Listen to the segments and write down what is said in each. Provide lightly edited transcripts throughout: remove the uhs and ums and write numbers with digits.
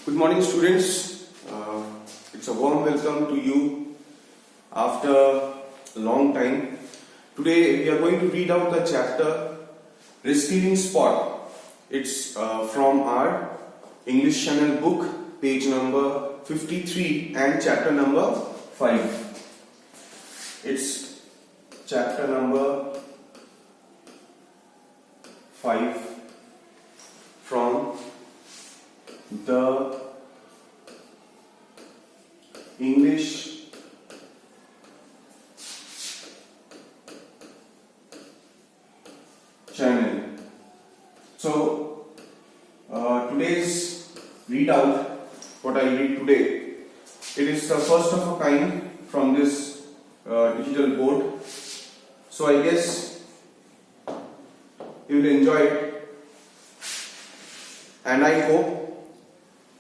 Good morning, students. It's a warm welcome to you after a long time. Today we are going to read out the chapter Receiving Spot. It's from our English Channel book, page number 53 and chapter number 5. It's chapter number 5 from the English Channel. So today's readout, what I read today, it is the first of a kind from this digital board. So I guess you will enjoy it, and I hope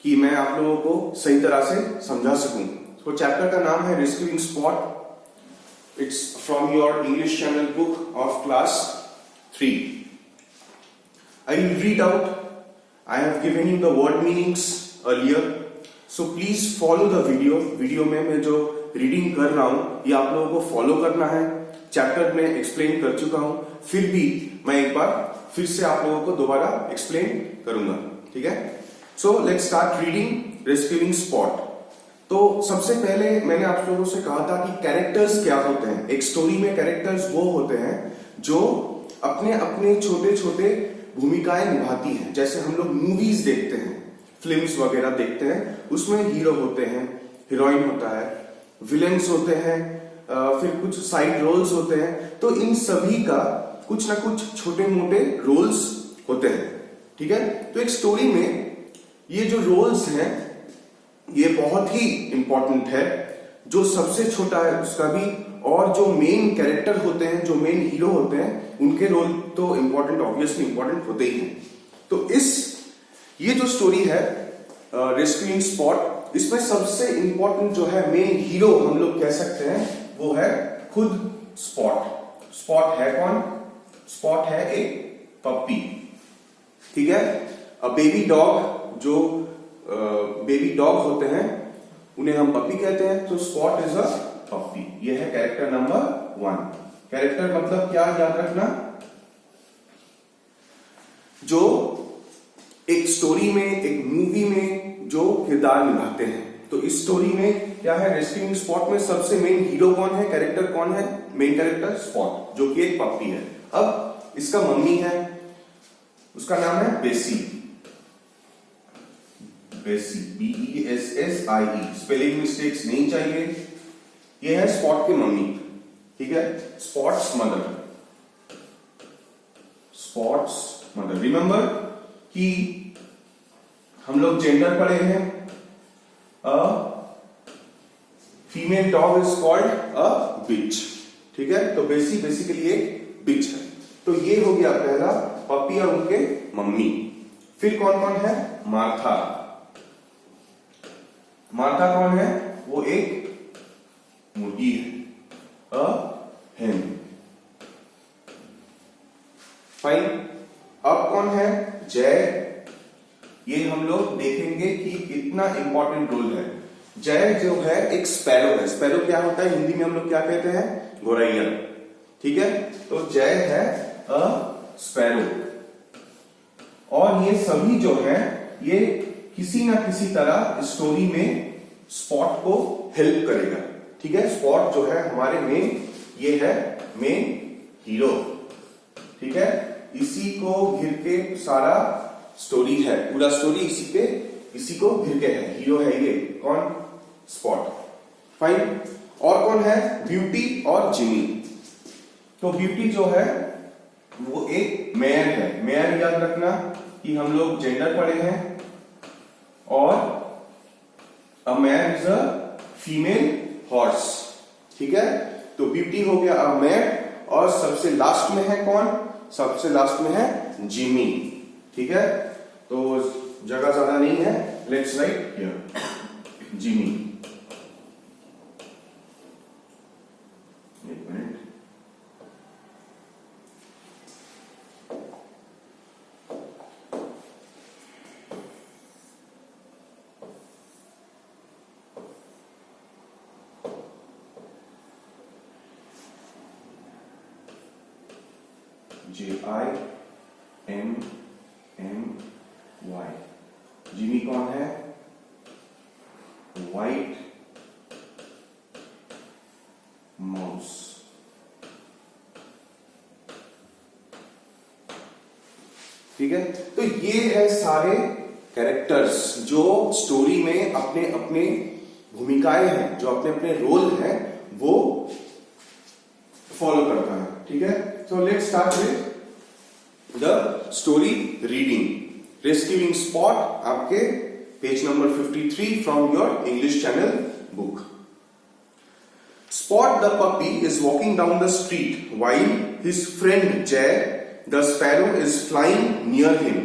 कि मैं आप लोगों को सही तरह से समझा सकूं। तो चैप्टर का नाम है receiving spot. It's from your English channel book of class 3। I will read out. I have given you the word meanings earlier, so please follow the video में मैं जो रीडिंग कर रहा हूं ये आप लोगों को फॉलो करना है। चैप्टर में एक्सप्लेन कर चुका हूं, फिर भी मैं एक बार फिर से आप लोगों को दोबारा एक्सप्लेन करूंगा, ठीक है। So let's start reading receiving spot. तो सबसे पहले मैंने आप लोगों से कहा था कि कैरेक्टर्स क्या होते हैं। एक स्टोरी में कैरेक्टर्स वो होते हैं जो अपने अपने छोटे छोटे भूमिकाएं निभाती हैं। जैसे हम लोग मूवीज देखते हैं, फिल्म्स वगैरह देखते हैं, उसमें हीरो होते हैं, हीरोइन होता है, विलेन्स होते हैं, फिर कुछ साइड रोल्स होते हैं। तो इन सभी का कुछ ना कुछ छोटे मोटे रोल्स होते हैं, ठीक है। तो एक स्टोरी में ये जो रोल्स हैं ये बहुत ही इंपॉर्टेंट है। जो सबसे छोटा है उसका भी, और जो मेन कैरेक्टर होते हैं, जो मेन हीरो होते हैं, उनके रोल तो इंपॉर्टेंट, ऑब्वियसली इंपॉर्टेंट होते ही हैं। तो ये जो स्टोरी है रेस्क्यूइंग स्पॉट, इसमें सबसे इंपॉर्टेंट जो है मेन हीरो हम लोग कह सकते हैं वो है खुद स्पॉट। स्पॉट है कौन? स्पॉट है एक पप्पी, ठीक है। अ बेबी डॉग, जो बेबी डॉग होते हैं उन्हें हम पप्पी कहते हैं। तो स्पॉट इज अ पप्पी। ये है कैरेक्टर नंबर 1। कैरेक्टर मतलब क्या, याद रखना, जो एक स्टोरी में, एक मूवी में जो किरदार निभाते हैं। तो इस स्टोरी में क्या है, रेस्क्यूइंग स्पॉट में सबसे मेन हीरो कौन है, कैरेक्टर कौन है? मेन कैरेक्टर स्पॉट, जो कि एक पप्पी है। अब इसका मम्मी है, उसका नाम है बेसी। बेसी, BESSIE, स्पेलिंग मिस्टेक्स नहीं चाहिए। ये है स्पॉट की मम्मी, ठीक है। Spot's mother, Spot's mother. Remember कि हम लोग जेंडर पढ़े हैं। A female dog is called a bitch, ठीक है। तो बेसी बेसिकली एक बिच है। तो ये हो गया पहला, पपी और उनके मम्मी। फिर कौन कौन है? मार्था। मार्था कौन है? वो एक मुर्गी है, अ हेन। फाइन। अब कौन है? जय। ये हम लोग देखेंगे कि कितना इंपॉर्टेंट रोल है। जय जो है एक स्पैरो है। स्पैरो क्या होता है हिंदी में, हम लोग क्या कहते हैं? गौरैया, ठीक है। तो जय है अ स्पैरो। और ये सभी जो है ये किसी ना किसी तरह स्टोरी में स्पॉट को हेल्प करेगा, ठीक है। स्पॉट जो है हमारे मेन, ये है मेन हीरो, ठीक है। इसी को घिर के सारा स्टोरी है, पूरा स्टोरी इसी को घिर के है। हीरो है ये कौन? स्पॉट। फाइन। और कौन है? ब्यूटी और जिमी। तो ब्यूटी जो है वो एक मेयर है। मेयर याद रखना कि हम लोग जेंडर पढ़े हैं, और a mare is a female horse, ठीक है। तो ब्यूटी हो गया अ मेयर, और सबसे लास्ट में है कौन? सबसे लास्ट में है जिमी, ठीक है। तो जगह ज्यादा नहीं है, लेट्स राइट हियर जिमी। एक मिनट। JIMMY। जिमी कौन है? White mouse. ठीक है, तो ये है सारे कैरेक्टर्स जो स्टोरी में अपने अपने भूमिकाएं हैं, जो अपने अपने रोल हैं, वो फॉलो करता है। ठीक है, so let's start with the story reading. Rescuing Spot, आपके page number 53 from your English channel book. Spot the puppy is walking down the street while his friend Jay the sparrow is flying near him.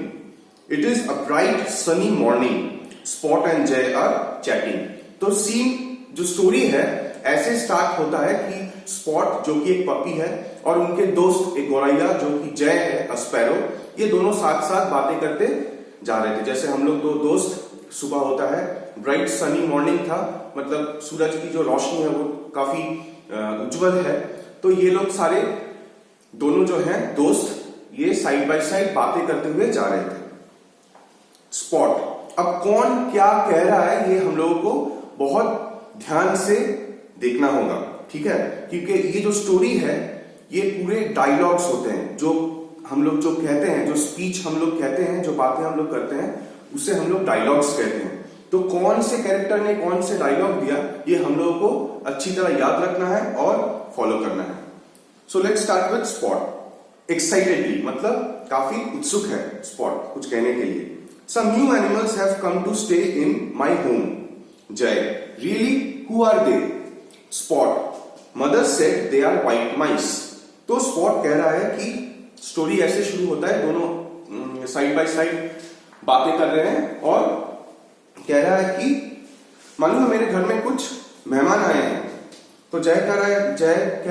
It is a bright sunny morning. Spot and Jay are chatting. तो scene जो story है ऐसे start होता है कि spot जो कि एक पपी है और उनके दोस्त एक गौरैया जो कि जय है स्पैरो, ये दोनों साथ साथ बातें करते जा रहे थे। जैसे हम लोग दो दोस्त, सुबह होता है, ब्राइट सनी मॉर्निंग था, मतलब सूरज की जो रोशनी है वो काफी उज्जवल है। तो ये लोग सारे दोनों जो हैं दोस्त, ये साइड बाय साइड बातें करते हुए जा रहे थे। स्पॉट, अब कौन क्या कह रहा है ये हम लोगों को बहुत ध्यान से देखना होगा। ठीक है, क्योंकि ये जो स्टोरी है ये पूरे डायलॉग्स होते हैं, जो हम लोग जो कहते हैं, जो स्पीच हम लोग कहते हैं, जो बातें हम लोग करते हैं, उसे हम लोग डायलॉग्स कहते हैं। तो कौन से कैरेक्टर ने कौन से डायलॉग दिया, ये हम लोगों को अच्छी तरह याद रखना है और फॉलो करना है। So let's start with Spot. Excitedly मतलब काफी उत्सुक है स्पॉट कुछ कहने के लिए। Some new animals have come to stay in my home. Jay, really, who are they? Spot, mother said they are white mice. तो स्पॉट कह रहा है कि स्टोरी ऐसे शुरू होता है, दोनों साइड बाय साइड बातें कर रहे हैं और कह रहा है कि मालूम है मेरे घर में कुछ मेहमान आए हैं। तो जय कह रहा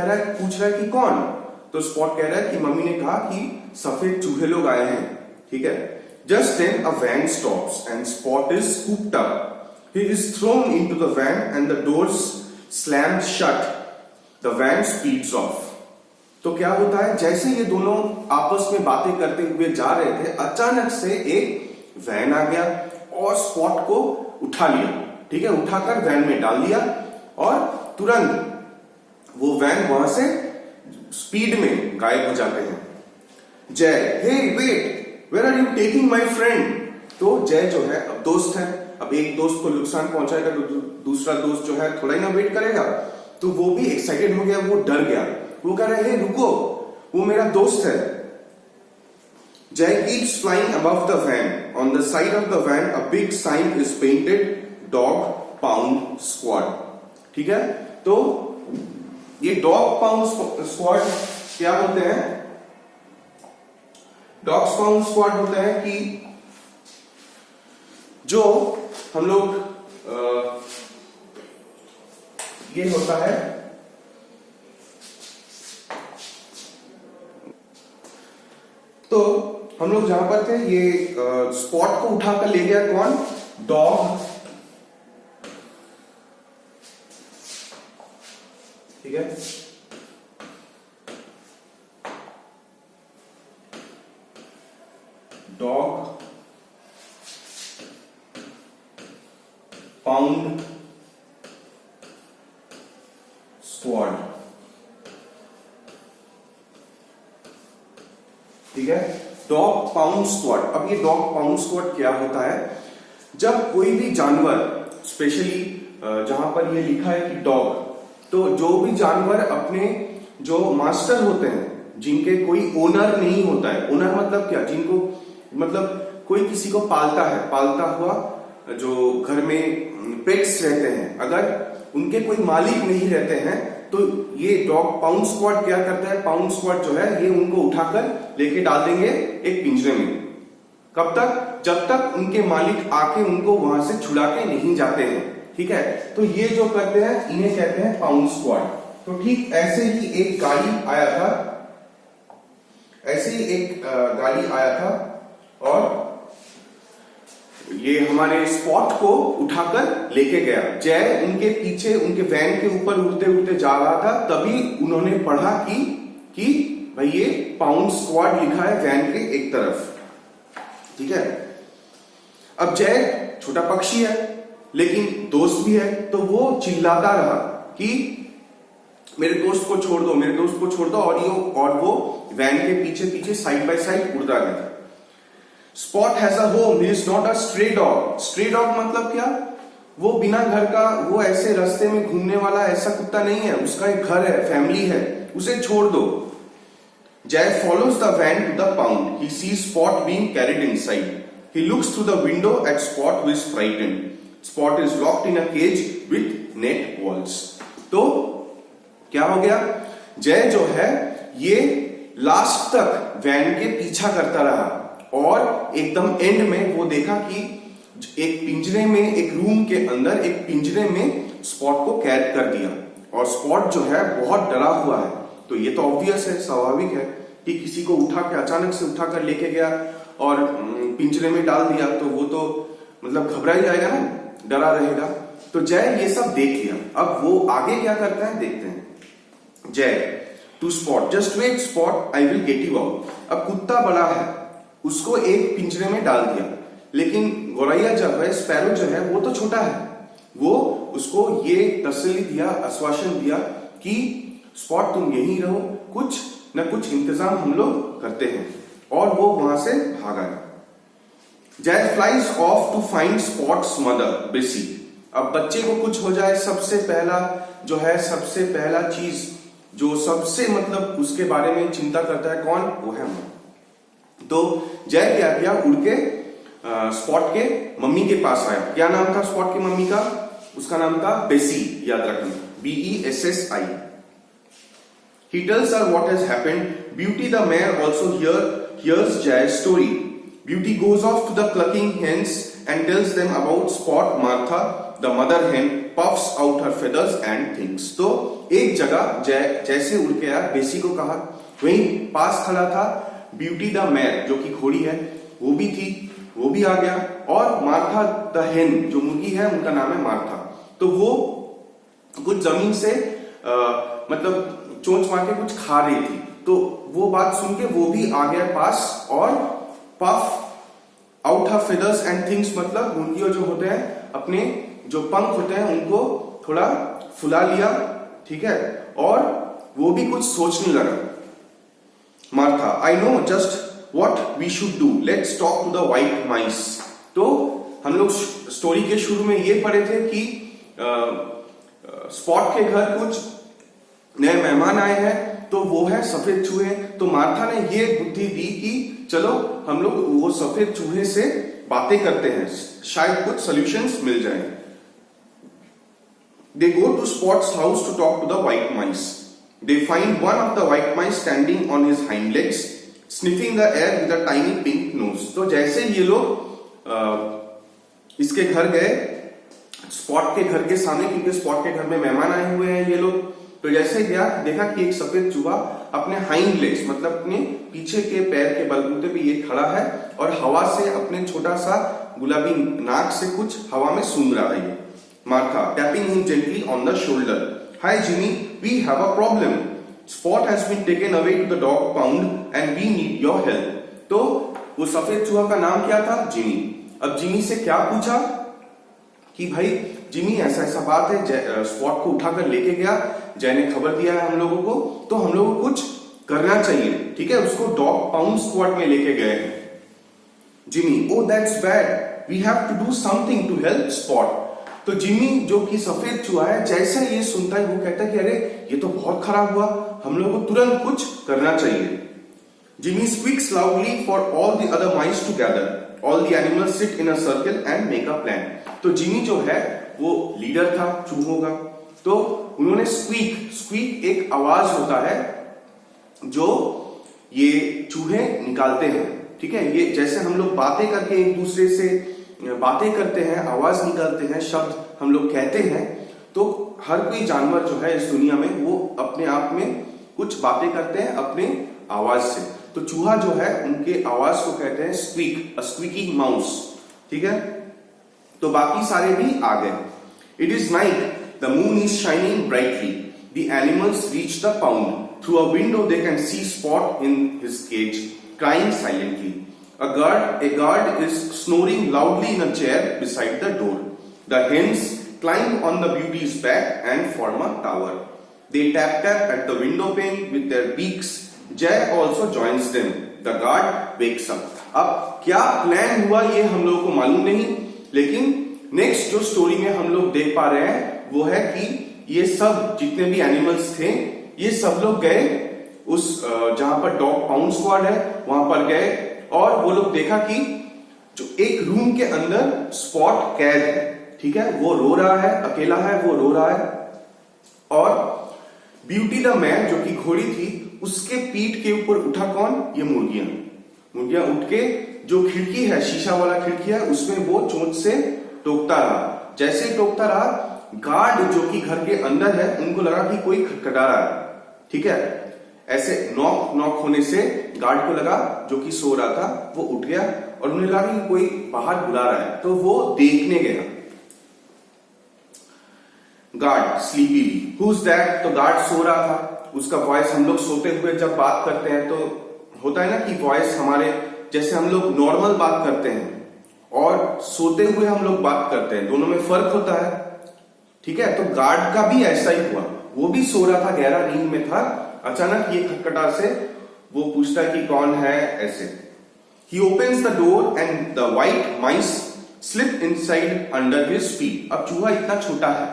है, पूछ रहा है कि कौन? तो स्पॉट कह रहा है कि मम्मी ने कहा कि सफेद चूहे लोग आए हैं। ठीक है, just then a van stops and Spot is scooped up. He is thrown into the van and the doors slam shut. The van speeds off. तो क्या होता है, जैसे ये दोनों आपस में बातें करते हुए जा रहे थे, अचानक से एक वैन आ गया और स्पॉट को उठा लिया। ठीक है, उठाकर वैन में डाल दिया और तुरंत वो वैन वहां से स्पीड में गायब हो जाते हैं। Jay, hey wait, where are you taking my friend? तो जय जो है अब दोस्त है, अब एक दोस्त को नुकसान पहुंचाएगा तो दूसरा दोस्त जो है थोड़ा ही ना वेट करेगा। तो वो भी एक्साइटेड हो गया, वो डर गया, वो कह रहा है रुको, वो मेरा दोस्त है। Jay keeps flying above the van. On the side of the van, a big sign is painted, Dog Pound Squad. ठीक है, तो ये डॉग पाउंड स्क्वाड क्या होते हैं? डॉग्स पाउंड स्क्वाड होते हैं कि जो हम लोग ये होता है, तो हम लोग जहां पर थे ये स्पॉट को उठाकर ले गया कौन? डॉग। ठीक है, डॉग पाउंड स्क्वाड। ठीक है, डॉग पाउंड स्क्वाड। अब ये डॉग पाउंड स्क्वाड क्या होता है? जब कोई भी जानवर, स्पेशली जहां पर ये लिखा है कि डॉग, तो जो भी जानवर अपने जो मास्टर होते हैं, जिनके कोई ओनर नहीं होता है, ओनर मतलब क्या, जिनको मतलब कोई किसी को पालता है, पालता हुआ जो घर में पेट्स रहते हैं, अगर उनके कोई मालिक नहीं रहते हैं तो ये डॉग पाउंड स्क्वाड क्या करता है? पाउंड स्क्वाड जो है ये उनको उठाकर लेके डाल देंगे एक पिंजरे में। कब तक? जब तक उनके मालिक आके उनको वहां से छुड़ा के नहीं जाते हैं। ठीक है, तो ये जो करते हैं इन्हें कहते हैं पाउंड स्क्वाड। तो ठीक ऐसे ही एक गाड़ी आया था, ऐसे ही एक गाड़ी आया था और ये हमारे स्पॉट को उठाकर लेके गया। जय उनके पीछे उनके वैन के ऊपर उड़ते उड़ते जा रहा था, तभी उन्होंने पढ़ा कि भाई ये पाउंड स्क्वाड लिखा है वैन के एक तरफ, ठीक है। अब जय छोटा पक्षी है लेकिन दोस्त भी है, तो वो चिल्लाता रहा कि मेरे दोस्त को छोड़ दो, मेरे दोस्त को छोड़ दो, और वो वैन के पीछे पीछे साइड बाय साइड उड़ता गया। Spot has a home, he is not a stray dog. Stray dog मतलब क्या? वो बिना घर का, वो ऐसे रास्ते में घूमने वाला ऐसा कुत्ता नहीं है, उसका एक घर है, फैमिली है, उसे छोड़ दो। Jay follows the van to the pound. He sees Spot being carried inside. He looks through the window at Spot, who is frightened. Spot is locked in a cage with net walls. तो क्या हो गया? जय जो है ये last तक van के पीछा करता रहा और एकदम एंड में वो देखा कि एक पिंजरे में, एक रूम के अंदर एक पिंजरे में स्पॉट को कैद कर दिया, और स्पॉट जो है बहुत डरा हुआ है। तो ये तो ऑब्वियस है, स्वाभाविक है कि किसी को उठा के अचानक से उठा कर लेके गया और पिंजरे में डाल दिया तो वो तो मतलब घबरा ही जाएगा ना, डरा रहेगा। तो जय ये सब देख लिया। अब वो आगे क्या करता है देखते हैं। Jay to Spot, just wait Spot, I will get you out. अब कुत्ता बड़ा है, उसको एक पिंजरे में डाल दिया, लेकिन गौरैया जब है, स्पैरो जो है वो तो छोटा है, वो उसको ये तसल्ली दिया, आश्वासन दिया कि स्पॉट तुम यहीं रहो, कुछ न कुछ इंतजाम हम लोग करते हैं, और वो वहां से भागा। Jay flies off to find Spot's mother Bessie. अब बच्चे को कुछ हो जाए, सबसे पहला जो है, सबसे पहला चीज जो सबसे मतलब उसके बारे में चिंता करता है कौन? वो है मां। तो जय क्या किया, उड़ के स्पॉट के मम्मी के पास आया। क्या नाम था स्पॉट की मम्मी का? उसका नाम था बेसी, याद रखना, BESSI। He tells her what has happened. Beauty the mare also hears Jay's story. Beauty goes off to the clucking hens and tells them about Spot. Martha, the mother hen, puffs out her feathers and thinks. तो एक जगह जय जैसे उड़ के आया, बेसी को कहा, वहीं पास खड़ा था ब्यूटी द मैर जो कि घोड़ी है, वो भी थी, वो भी आ गया, और मार्था द हेन जो मुर्गी है उनका नाम है मार्था। तो वो कुछ जमीन से मतलब चोंच मार के कुछ खा रही थी, तो वो बात सुन के वो भी आ गया पास, और puff out her feathers and things मतलब मुर्गियों जो होते हैं अपने जो पंख होते हैं उनको थोड़ा फुला लिया, ठीक है, और वो भी कुछ सोचने लगा। Martha, I know just what we should do, let's talk to the white mice. तो हम लोग स्टोरी के शुरू में ये पढ़े थे कि स्पॉट के घर कुछ नए मेहमान आए हैं, तो वो है सफेद चूहे। तो मार्था ने ये बुद्धि दी कि चलो हम लोग वो सफेद चूहे से बातें करते हैं, शायद कुछ सॉल्यूशंस मिल जाए। They go to Spot's house to talk to the white mice. They find one of the white mice standing on his hind legs, sniffing the air with a tiny pink nose. तो जैसे ये लोग इसके घर गए, spot के घर के सामने, क्योंकि स्पॉट के घर में मेहमान आए हुए हैं ये लोग, तो जैसे गया देखा कि एक सफेद चूहा अपने हाइंड लेग्स मतलब अपने पीछे के पैर के बलबूते पे ये खड़ा है, और हवा से अपने छोटा सा गुलाबी नाक से कुछ हवा में सूंघ रहा है। Martha, tapping him gently on the shoulder. Hi Jimmy, we have a problem. Spot has been taken away to the dog pound and we need your help. तो वो सफेद चूहा का नाम क्या था? जिमी। अब जिमी से क्या पूछा कि भाई जिमी ऐसा ऐसा बात है, स्पॉट को उठाकर लेके गया, जय ने खबर दिया है हम लोगों को, तो हम लोगों को कुछ करना चाहिए, ठीक है। उसको डॉग पाउंड स्क्वाड में लेके गए हैं। Jimmy, oh that's bad, we have to do something to help Spot. तो जिमी जो कि सफेद चूहा है, जैसे ये सुनता है वो कहता है कि अरे ये तो बहुत खराब हुआ, हम लोगों को तुरंत कुछ करना चाहिए। Jimmy speaks loudly for all the other mice to gather, all the animals sit in a circle and make a plan. तो जिमी जो है वो लीडर था चूहों का, तो उन्होंने स्क्वीक एक आवाज होता है जो ये चूहे निकालते हैं, ठीक है। ये जैसे हम लोग बातें करके एक दूसरे से बातें करते हैं, आवाज निकालते हैं, शब्द हम लोग कहते हैं, तो हर कोई जानवर जो है इस दुनिया में वो अपने आप में कुछ बातें करते हैं अपने आवाज से। तो चूहा जो है उनके आवाज को कहते हैं स्क्वीक, अ स्क्वीकिंग माउस, ठीक है। तो बाकी सारे भी आ गए। It is night, the moon is shining brightly, the animals reach the pound, Through a window they can see Spot in his cage, crying silently. A guard is snoring loudly in a chair beside the door. The hens climb on the beauty's back and form a tower. They tap at the window pane with their beaks. Jay also joins them. The guard wakes up. अब क्या plan हुआ ये हम लोगों को मालूम नहीं, लेकिन नेक्स्ट जो स्टोरी में हम लोग देख पा रहे हैं वो है कि ये सब जितने भी एनिमल्स थे ये सब लोग गए उस जहां पर डॉग पाउंड स्क्वाड है वहां पर गए और वो लोग देखा कि जो एक रूम के अंदर स्पॉट कैद है, ठीक है, वो रो रहा है, अकेला है, वो रो रहा है और ब्यूटी द मैन जो कि घोड़ी थी उसके पीठ के ऊपर उठा कौन, ये मुर्गियां उठ के जो खिड़की है, शीशा वाला खिड़की है, उसमें वो चोंच से टोकता रहा। जैसे ही टोकता रहा गार्ड जो कि घर के अंदर है उनको लगा कि कोई खटखटा रहा है, ठीक है, ऐसे नॉक होने से गार्ड को लगा जो कि सो रहा था वो उठ गया और उन्हें लगा कि कोई बाहर बुला रहा है तो वो देखने गया। गार्ड स्लीपीली, हु इज दैट, तो गार्ड सो रहा था, उसका वॉइस हम लोग सोते हुए जब बात करते हैं तो होता है ना कि वॉइस हमारे जैसे हम लोग नॉर्मल बात करते हैं और सोते हुए हम लोग बात करते हैं, दोनों में फर्क होता है, ठीक है। तो गार्ड का भी ऐसा ही हुआ, वो भी सो रहा था, गहरा नींद में था, अचानक ये खटखटा से वो पूछता है कि कौन है, ऐसे। He opens the door and the white mice slip inside under his feet. अब चूहा इतना छोटा है,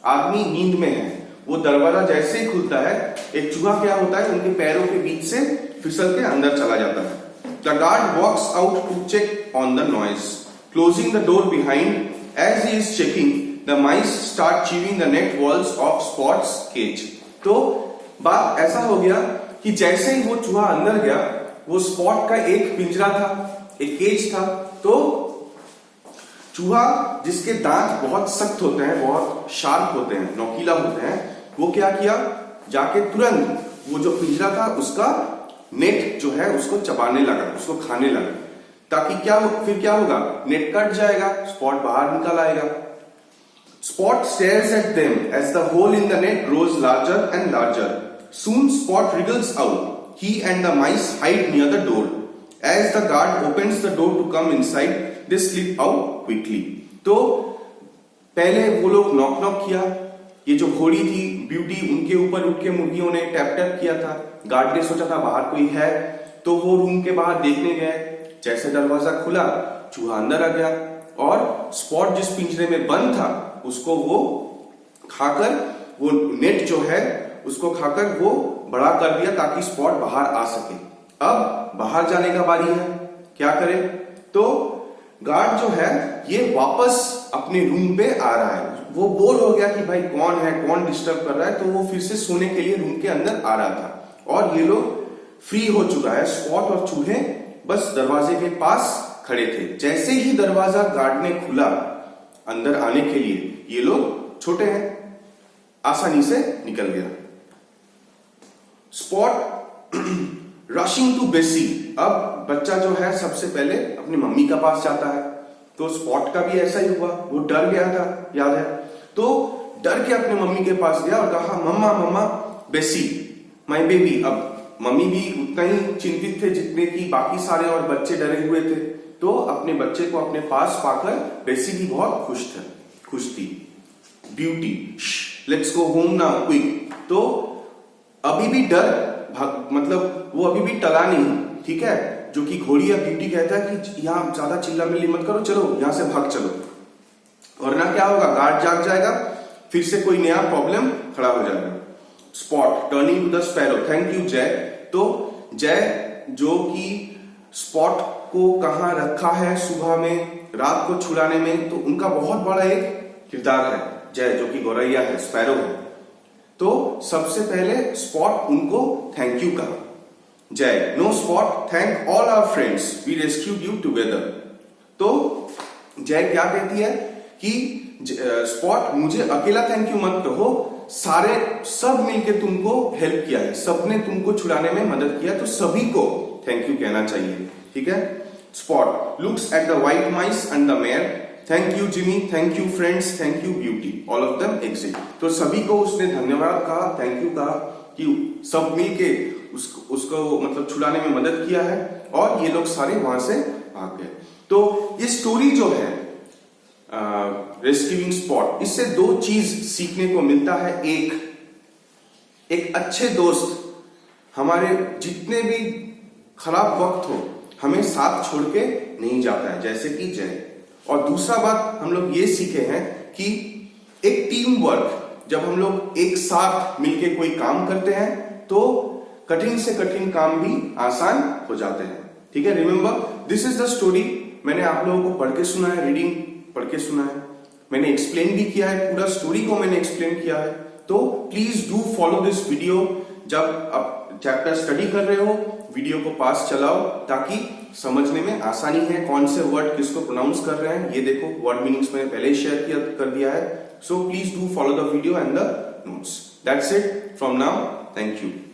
आदमी नींद में है, वो दरवाजा जैसे ही खुलता है एक चूहा क्या होता है उनके पैरों के बीच से फिसल के अंदर चला जाता है। The guard walks out to check on the noise, closing the door behind. As he is checking, the mice start chewing the net walls of Spot's cage. तो बात ऐसा हो गया कि जैसे ही वो चूहा अंदर गया वो स्पॉट का एक पिंजरा था, एक केज था, तो चूहा जिसके दांत बहुत सख्त होते हैं, बहुत शार्प होते हैं, नोकीला होते हैं, वो क्या किया, जाके तुरंत वो जो पिंजरा था उसका नेट जो है उसको चबाने लगा, उसको खाने लगा, ताकि फिर क्या होगा, नेट कट जाएगा, स्पॉट बाहर निकल आएगा। Spot stares at them as the hole in the net grows larger and larger. Soon Spot wriggles out. He and the mice hide near the door. As the guard opens the door to come inside, they slip out quickly. तो पहले वो लोग knock किया, ये जो घोड़ी थी beauty उनके ऊपर उठ के मुर्गियों ने टैप किया था, गार्ड ने सोचा था बाहर कोई है तो वो रूम के बाहर देखने गए, जैसे दरवाजा खुला चूहा अंदर आ गया और स्पॉट जिस पिंजरे में बंद था उसको वो खाकर, वो नेट जो है उसको खाकर वो बड़ा कर दिया ताकि स्पॉट बाहर आ सके। अब बाहर जाने का बारी है, क्या करे, तो गार्ड जो है ये वापस अपने रूम पे आ रहा है, वो बोर हो गया कि भाई कौन है, कौन डिस्टर्ब कर रहा है, तो वो फिर से सोने के लिए रूम के अंदर आ रहा था और ये लोग फ्री हो चुका है, स्पॉट और चूहे बस दरवाजे के पास खड़े थे। जैसे ही दरवाजा गार्ड ने खुला अंदर आने के लिए, ये लोग छोटे हैं, आसानी से निकल गया। स्पॉट रशिंग टू बेसी, अब बच्चा जो है सबसे पहले अपनी मम्मी का पास जाता है, तो स्पॉट का भी ऐसा ही हुआ, वो डर गया था, याद है, तो डर के अपने मम्मी के पास गया और कहा मम्मा मम्मा बेसी माय बेबी। अब मम्मी भी उतना ही चिंतित थे जितने की बाकी सारे और बच्चे डरे हुए थे, तो अपने बच्चे को अपने पास पाकर बेसी भी बहुत खुश थी। Beauty, let's go home now quick, तो अभी भी डर मतलब वो अभी भी टला नहीं, ठीक है, जो कि घोड़ी या ब्यूटी कहता है कि यहाँ ज्यादा चिल्ला मिल्ली मत करो, चलो यहां से भाग चलो, वरना क्या होगा, गार्ड जाग जाएगा, फिर से कोई नया प्रॉब्लम खड़ा हो जाएगा। Spot turning to the sparrow, thank you Jay, तो जय जो कि स्पॉट को कहां रखा है सुबह में, रात को छुड़ाने में, तो उनका बहुत बड़ा एक किरदार है जय, जो कि गौरैया है, स्पैरो है, तो सबसे पहले स्पॉट उनको थैंक यू कहा। Jay, no Spot, thank all our friends, we rescued you together. तो जय क्या कहती है कि स्पॉट मुझे अकेला थैंक यू मत कहो, सारे सब मिलके तुमको हेल्प किया है, सबने तुमको छुड़ाने में मदद किया, तो सभी को थैंक यू कहना चाहिए, ठीक है। Spot looks at the white mice and the mayor, thank you Jimmy, thank you friends, thank you beauty, all of them exit. तो सभी को उसने धन्यवाद कहा, थैंक यू कहा, कि सब मिलके उसको मतलब छुड़ाने में मदद किया है और ये लोग सारे वहां से भाग गए। तो ये स्टोरी जो है रेस्क्यूइंग स्पॉट, इससे दो चीज सीखने को मिलता है। एक अच्छे दोस्त हमारे जितने भी खराब वक्त हो हमें साथ छोड़ के नहीं जाता है, जैसे कि जय। और दूसरा बात हम लोग ये सीखे हैं कि एक टीम वर्क, जब हम लोग एक साथ मिलके कोई काम करते हैं तो कठिन से कठिन काम भी आसान हो जाते हैं। ठीक है, remember this is the story. मैंने आप लोगों को पढ़ के सुना है, रीडिंग पढ़ के सुना है, मैंने एक्सप्लेन भी किया है, पूरा स्टोरी को मैंने एक्सप्लेन किया है। तो please do follow this video. जब आप चैप्टर स्टडी कर रहे हो वीडियो को पास चलाओ, ताकि समझने में आसानी है कौन से वर्ड किसको प्रोनाउंस कर रहे हैं। ये देखो वर्ड मीनिंग्स मैंने पहले ही शेयर कर दिया है। So please do follow the video and the notes. That's it from now. Thank you.